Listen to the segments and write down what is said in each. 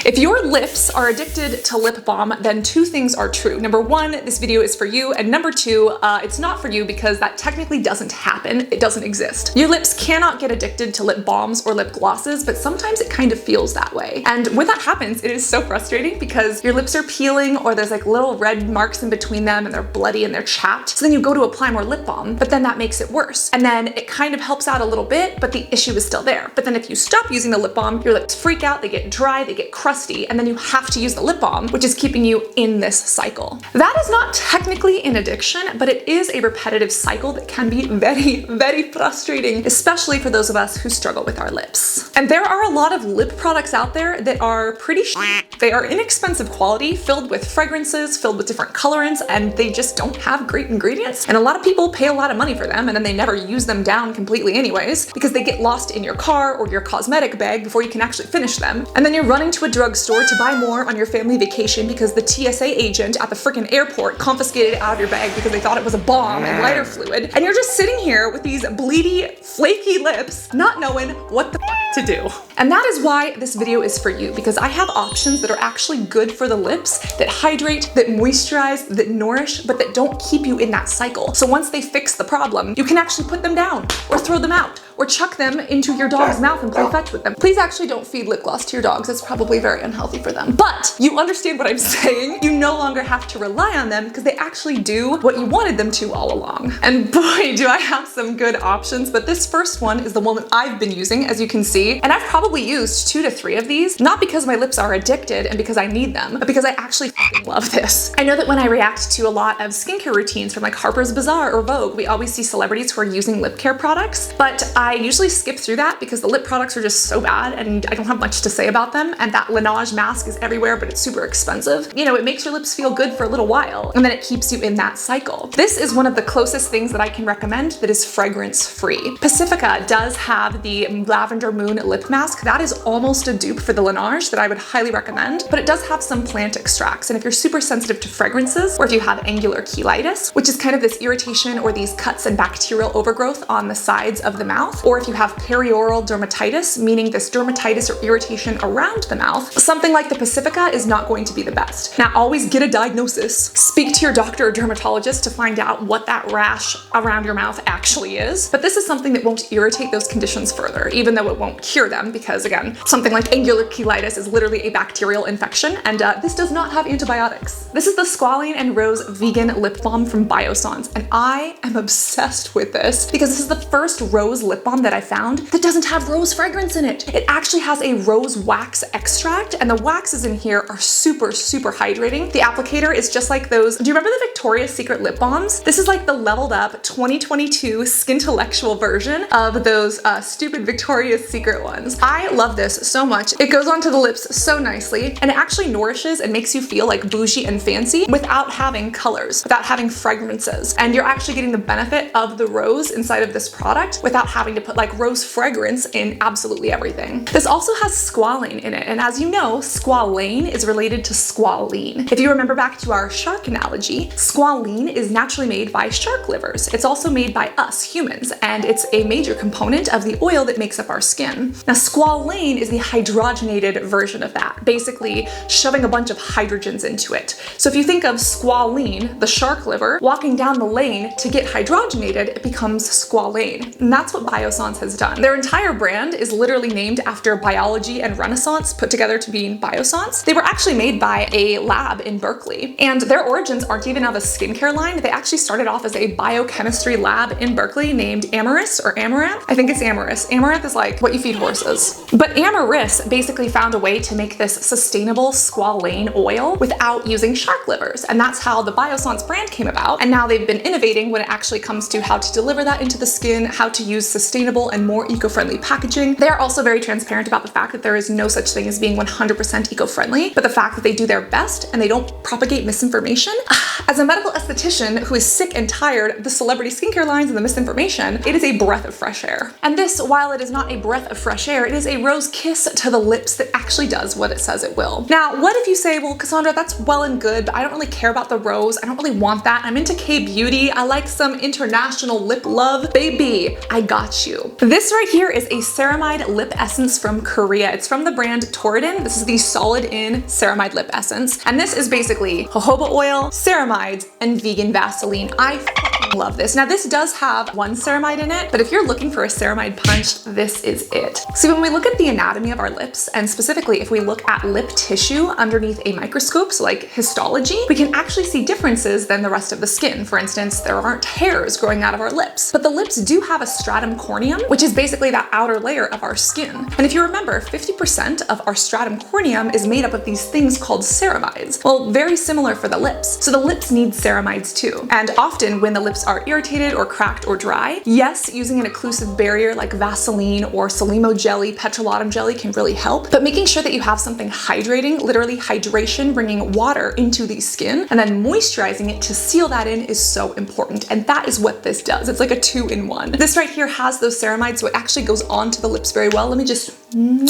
If your lips are addicted to lip balm, then two things are true. Number one, this video is for you, and number two, it's not for you because that technically doesn't happen. It doesn't exist. Your lips cannot get addicted to lip balms or lip glosses, but sometimes it kind of feels that way. And when that happens, it is so frustrating because your lips are peeling or there's like little red marks in between them and they're bloody and they're chapped. So then you go to apply more lip balm, but then that makes it worse. And then it kind of helps out a little bit, but the issue is still there. But then if you stop using the lip balm, your lips freak out, they get dry, they get crusty, and then you have to use the lip balm, which is keeping you in this cycle. That is not technically an addiction, but it is a repetitive cycle that can be very, very frustrating, especially for those of us who struggle with our lips. And there are a lot of lip products out there that are pretty They are inexpensive quality, filled with fragrances, filled with different colorants, and they just don't have great ingredients. And a lot of people pay a lot of money for them, and then they never use them down completely anyways, because they get lost in your car or your cosmetic bag before you can actually finish them. And then you're running to a drugstore to buy more on your family vacation because the TSA agent at the freaking airport confiscated it out of your bag because they thought it was a bomb and lighter fluid. And you're just sitting here with these bleedy, flaky lips, not knowing what the to do. And that is why this video is for you, because I have options that are actually good for the lips, that hydrate, that moisturize, that nourish, but that don't keep you in that cycle. So once they fix the problem, you can actually put them down or throw them out or chuck them into your dog's mouth and play fetch with them. Please actually don't feed lip gloss to your dogs. It's probably very unhealthy for them. But you understand what I'm saying. You no longer have to rely on them because they actually do what you wanted them to all along. And boy, do I have some good options, but this first one is the one that I've been using, as you can see. And I've probably used 2 to 3 of these, not because my lips are addicted and because I need them, but because I actually fucking love this. I know that when I react to a lot of skincare routines from like Harper's Bazaar or Vogue, we always see celebrities who are using lip care products, but I usually skip through that because the lip products are just so bad and I don't have much to say about them, and that Laneige mask is everywhere, but it's super expensive. You know, it makes your lips feel good for a little while, and then it keeps you in that cycle. This is one of the closest things that I can recommend that is fragrance-free. Pacifica does have the Lavender Moon lip mask. That is almost a dupe for the Laneige that I would highly recommend, but it does have some plant extracts, and if you're super sensitive to fragrances, or if you have angular cheilitis, which is kind of this irritation or these cuts and bacterial overgrowth on the sides of the mouth, or if you have perioral dermatitis, meaning this dermatitis or irritation around the mouth, something like the Pacifica is not going to be the best. Now, always get a diagnosis. Speak to your doctor or dermatologist to find out what that rash around your mouth actually is, but this is something that won't irritate those conditions further, even though it won't cure them, because again, something like angular cheilitis is literally a bacterial infection, and this does not have antibiotics. This is the Squalane and Rose Vegan Lip Balm from Bankson, and I am obsessed with this because this is the first rose lip balm that I found that doesn't have rose fragrance in it. It actually has a rose wax extract, and the waxes in here are super, super hydrating. The applicator is just like those. Do you remember the Victoria's Secret lip balms? This is like the leveled up 2022 skintellectual version of those stupid Victoria's Secret ones. I love this so much. It goes onto the lips so nicely, and it actually nourishes and makes you feel like bougie and fancy without having colors, without having fragrances. And you're actually getting the benefit of the rose inside of this product without having to put like rose fragrance in absolutely everything. This also has squalane in it, and as you know, squalane is related to squalene. If you remember back to our shark analogy, squalene is naturally made by shark livers. It's also made by us humans, and it's a major component of the oil that makes up our skin. Now, squalane is the hydrogenated version of that, basically shoving a bunch of hydrogens into it. So if you think of squalene, the shark liver, walking down the lane to get hydrogenated, it becomes squalane. And that's what Bankson has done. Their entire brand is literally named after biology and Renaissance put together to be Bankson. They were actually made by a lab in Berkeley, and their origins aren't even of a skincare line. They actually started off as a biochemistry lab in Berkeley named Amaranth or Amaranth. I think it's Amaranth. Amaranth is like what you feed horses. But Amaranth basically found a way to make this sustainable squalane oil without using shark livers, and that's how the Bankson brand came about. And now they've been innovating when it actually comes to how to deliver that into the skin, how to use sustainable and more eco-friendly packaging. They are also very transparent about the fact that there is no such thing as being 100% eco-friendly, but the fact that they do their best and they don't propagate misinformation. As a medical esthetician who is sick and tired of the celebrity skincare lines and the misinformation, it is a breath of fresh air. And this, while it is not a breath of fresh air, it is a rose kiss to the lips that actually does what it says it will. Now, what if you say, well, Cassandra, that's well and good, but I don't really care about the rose. I don't really want that. I'm into K-beauty. I like some international lip love. Baby, I got tissue. This right here is a ceramide lip essence from Korea. It's from the brand Torridon. This is the solid in ceramide lip essence. And this is basically jojoba oil, ceramides, and vegan Vaseline. I fucking love this. Now this does have one ceramide in it, but if you're looking for a ceramide punch, this is it. See, when we look at the anatomy of our lips, and specifically if we look at lip tissue underneath a microscope, so like histology, we can actually see differences than the rest of the skin. For instance, there aren't hairs growing out of our lips, but the lips do have a stratum corneum, which is basically that outer layer of our skin. And if you remember, 50% of our stratum corneum is made up of these things called ceramides. Well, very similar for the lips. So the lips need ceramides too. And often when the lips are irritated or cracked or dry, yes, using an occlusive barrier like Vaseline or Solimo jelly, petrolatum jelly can really help, but making sure that you have something hydrating, literally hydration, bringing water into the skin and then moisturizing it to seal that in is so important. And that is what this does. It's like a 2-in-1. This right here has those ceramides, so it actually goes onto the lips very well. Let me just, I'm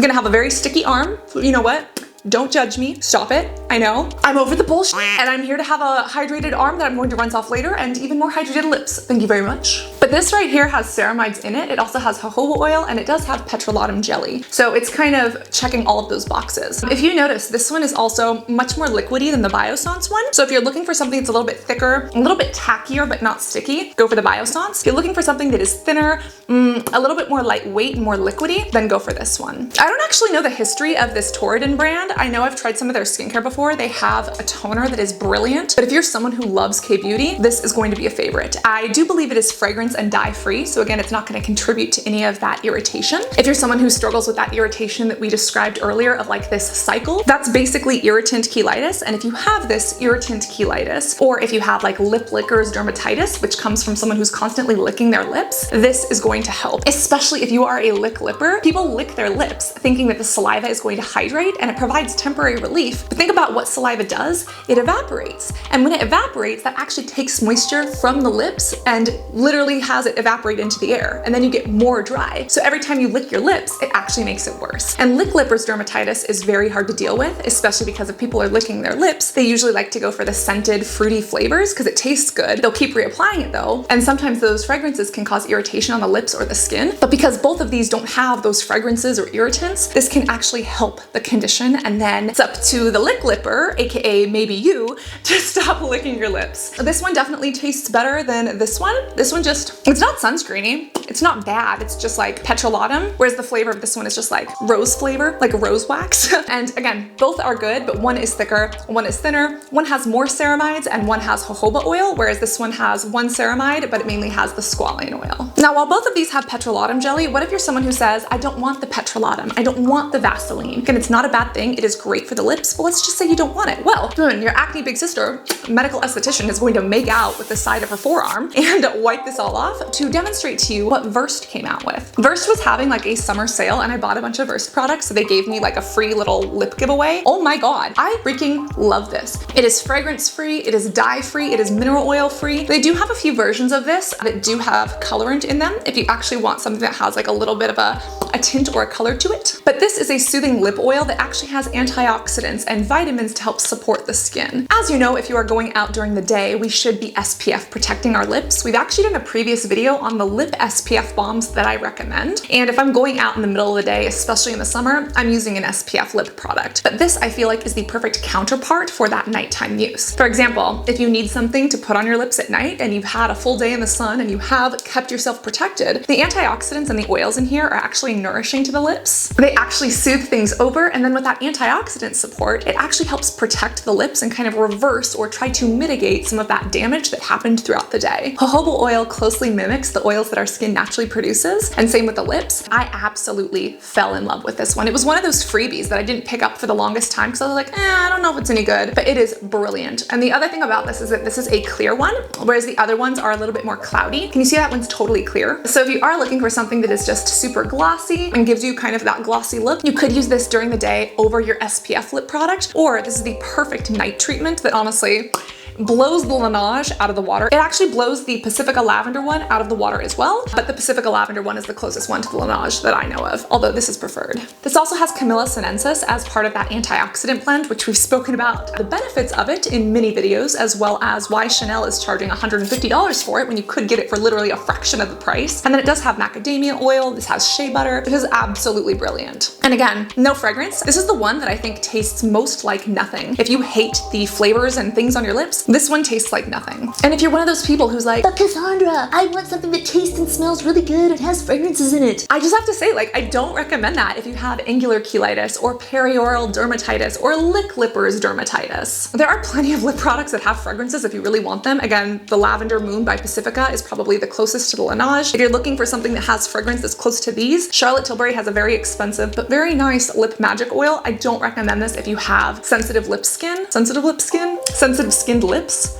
gonna have a very sticky arm. You know what? Don't judge me. Stop it. I know. I'm over the bullshit and I'm here to have a hydrated arm that I'm going to rinse off later and even more hydrated lips. Thank you very much. But this right here has ceramides in it. It also has jojoba oil and it does have petrolatum jelly. So it's kind of checking all of those boxes. If you notice, this one is also much more liquidy than the Biossance one. So if you're looking for something that's a little bit thicker, a little bit tackier, but not sticky, go for the Biossance. If you're looking for something that is thinner, a little bit more lightweight and more liquidy, then go for this one. I don't actually know the history of this Torridon brand. I know I've tried some of their skincare before. They have a toner that is brilliant, but if you're someone who loves K-beauty, this is going to be a favorite. I do believe it is fragrance and dye free, so again, it's not going to contribute to any of that irritation. If you're someone who struggles with that irritation that we described earlier of like this cycle, that's basically irritant cheilitis, and if you have this irritant cheilitis, or if you have like lip lickers dermatitis, which comes from someone who's constantly licking their lips, this is going to help, especially if you are a lick lipper. People lick their lips thinking that the saliva is going to hydrate and it provides temporary relief. But think about what saliva does. It evaporates. And when it evaporates, that actually takes moisture from the lips and literally has it evaporate into the air. And then you get more dry. So every time you lick your lips, it actually makes it worse. And lick lippers dermatitis is very hard to deal with, especially because if people are licking their lips, they usually like to go for the scented, fruity flavors because it tastes good. They'll keep reapplying it though. And sometimes those fragrances can cause irritation on the lips or the skin. But because both of these don't have those fragrances or irritants, this can actually help the condition. And then it's up to the lick lipper, aka maybe you, to stop licking your lips. This one definitely tastes better than this one. This one just, it's not sunscreeny. It's not bad. It's just like petrolatum, whereas the flavor of this one is just like rose flavor, like rose wax. And again, both are good, but one is thicker, one is thinner. One has more ceramides and one has jojoba oil, whereas this one has one ceramide, but it mainly has the squalane oil. Now, while both of these have petrolatum jelly, what if you're someone who says, I don't want the petrolatum, I don't want the Vaseline? Again, it's not a bad thing. It is great for the lips, but let's just say you don't want it. Well, your acne big sister, medical esthetician, is going to make out with the side of her forearm and wipe this all off to demonstrate to you what Versed came out with. Versed was having like a summer sale and I bought a bunch of Versed products, so they gave me like a free little lip giveaway. Oh my God, I freaking love this. It is fragrance free, it is dye free, it is mineral oil free. They do have a few versions of this that do have colorant in them if you actually want something that has like a little bit of a tint or a color to it. But this is a soothing lip oil that actually has antioxidants and vitamins to help support the skin. As you know, if you are going out during the day, we should be SPF protecting our lips. We've actually done a previous video on the lip SPF bombs that I recommend. And if I'm going out in the middle of the day, especially in the summer, I'm using an SPF lip product. But this I feel like is the perfect counterpart for that nighttime use. For example, if you need something to put on your lips at night and you've had a full day in the sun and you have kept yourself protected, the antioxidants and the oils in here are actually nourishing to the lips. They actually soothe things over, and then with that antioxidant support, it actually helps protect the lips and kind of reverse or try to mitigate some of that damage that happened throughout the day. Jojoba oil closely mimics the oils that our skin naturally produces, and same with the lips. I absolutely fell in love with this one. It was one of those freebies that I didn't pick up for the longest time because I was like, I don't know if it's any good, but it is brilliant. And the other thing about this is that this is a clear one, whereas the other ones are a little bit more cloudy. Can you see that one's totally clear? So if you are looking for something that is just super glossy and gives you kind of that glossy look, you could use this during the day over your SPF lip product, or this is the perfect night treatment that honestly, blows the Laneige out of the water. It actually blows the Pacifica Lavender one out of the water as well, but the Pacifica Lavender one is the closest one to the Laneige that I know of, although this is preferred. This also has Camilla sinensis as part of that antioxidant blend, which we've spoken about the benefits of it in many videos, as well as why Chanel is charging $150 for it when you could get it for literally a fraction of the price. And then it does have macadamia oil. This has shea butter. It is absolutely brilliant. And again, no fragrance. This is the one that I think tastes most like nothing. If you hate the flavors and things on your lips, this one tastes like nothing. And if you're one of those people who's like, but Cassandra, I want something that tastes and smells really good and has fragrances in it, I just have to say, like, I don't recommend that if you have angular cheilitis or perioral dermatitis or lick lippers dermatitis. There are plenty of lip products that have fragrances if you really want them. Again, the Lavender Moon by Pacifica is probably the closest to the Laneige. If you're looking for something that has fragrance that's close to these, Charlotte Tilbury has a very expensive but very nice lip magic oil. I don't recommend this if you have sensitive lip skin. Sensitive skinned lips.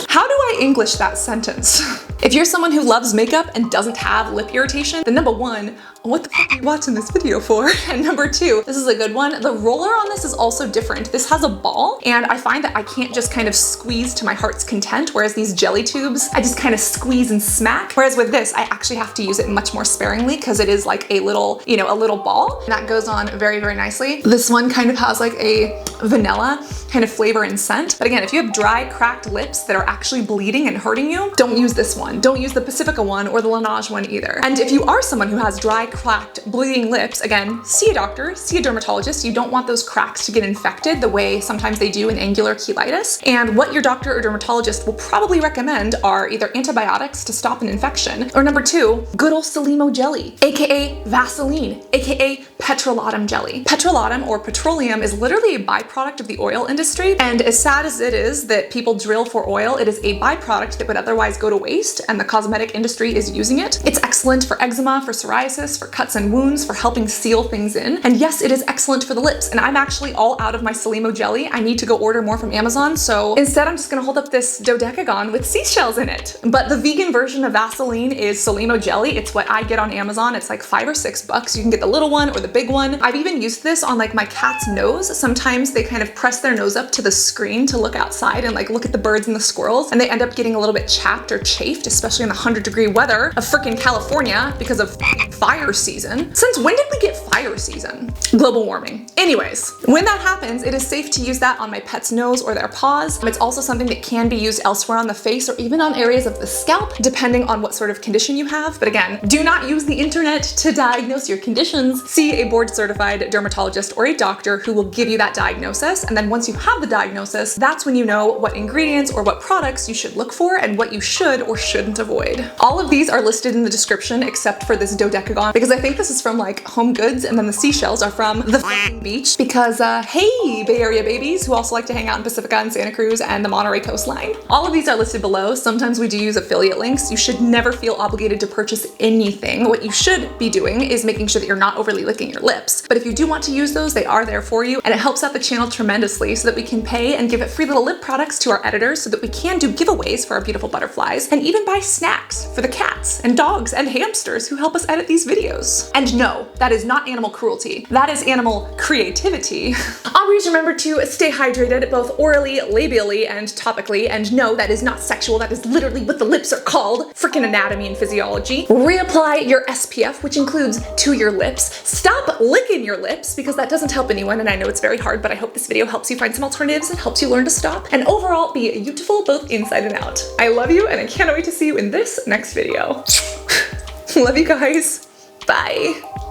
How do I English that sentence? If you're someone who loves makeup and doesn't have lip irritation, then number one, what the fuck are you watching this video for? And number two, this is a good one. The roller on this is also different. This has a ball, and I find that I can't just kind of squeeze to my heart's content, whereas these jelly tubes, I just kind of squeeze and smack. Whereas with this, I actually have to use it much more sparingly because it is like a little, you know, a little ball. And that goes on very, very nicely. This one kind of has like a vanilla kind of flavor and scent. But again, if you have dry, cracked lips that are actually bleeding and hurting you, don't use this one. Don't use the Pacifica one or the Laneige one either. And if you are someone who has dry, cracked, bleeding lips, again, see a doctor, see a dermatologist. You don't want those cracks to get infected the way sometimes they do in angular cheilitis. And what your doctor or dermatologist will probably recommend are either antibiotics to stop an infection, or number two, good old Selimo jelly, aka Vaseline, aka petrolatum jelly. Petrolatum or petroleum is literally a byproduct of the oil industry. And as sad as it is that people drill for oil, it is a byproduct that would otherwise go to waste, and the cosmetic industry is using it. It's excellent for eczema, for psoriasis, for cuts and wounds, for helping seal things in. And yes, it is excellent for the lips. And I'm actually all out of my Selimo jelly. I need to go order more from Amazon. So instead, I'm just gonna hold up this dodecagon with seashells in it. But the vegan version of Vaseline is Selimo jelly. It's what I get on Amazon. It's like $5 or $6. You can get the little one or the big one. I've even used this on like my cat's nose. Sometimes they kind of press their nose up to the screen to look outside and like look at the birds and the squirrels, and they end up getting a little bit chapped or chafed, especially in the 100-degree weather of freaking California because of fire season. Since when did we get fire season? Global warming. Anyways, when that happens, it is safe to use that on my pet's nose or their paws. It's also something that can be used elsewhere on the face or even on areas of the scalp, depending on what sort of condition you have. But again, do not use the internet to diagnose your conditions. See a board-certified dermatologist or a doctor who will give you that diagnosis. And then once you have the diagnosis, that's when you know what ingredients or what products you should look for and what you should or shouldn't avoid. All of these are listed in the description except for this dodecagon, because I think this is from like Home Goods, and then the seashells are from the beach because hey, Bay Area babies who also like to hang out in Pacifica and Santa Cruz and the Monterey coastline. All of these are listed below. Sometimes we do use affiliate links. You should never feel obligated to purchase anything. What you should be doing is making sure that you're not overly licking your lips. But if you do want to use those, they are there for you, and it helps out the channel tremendously so that we can pay and give it free little lip products to our editors so that we can do giveaways for our beautiful butterflies and even buy snacks for the cats and dogs and hamsters who help us edit these videos. And no, that is not animal cruelty. That is animal creativity. Always remember to stay hydrated both orally, labially, and topically. And no, that is not sexual. That is literally what the lips are called. Freaking anatomy and physiology. Reapply your SPF, which includes to your lips. Stop licking your lips because that doesn't help anyone. And I know it's very hard, but I hope this video helps you find some alternatives and helps you learn to stop. And overall, be beautiful both inside and out. I love you, and I can't wait to see you in this next video. Love you guys. Bye.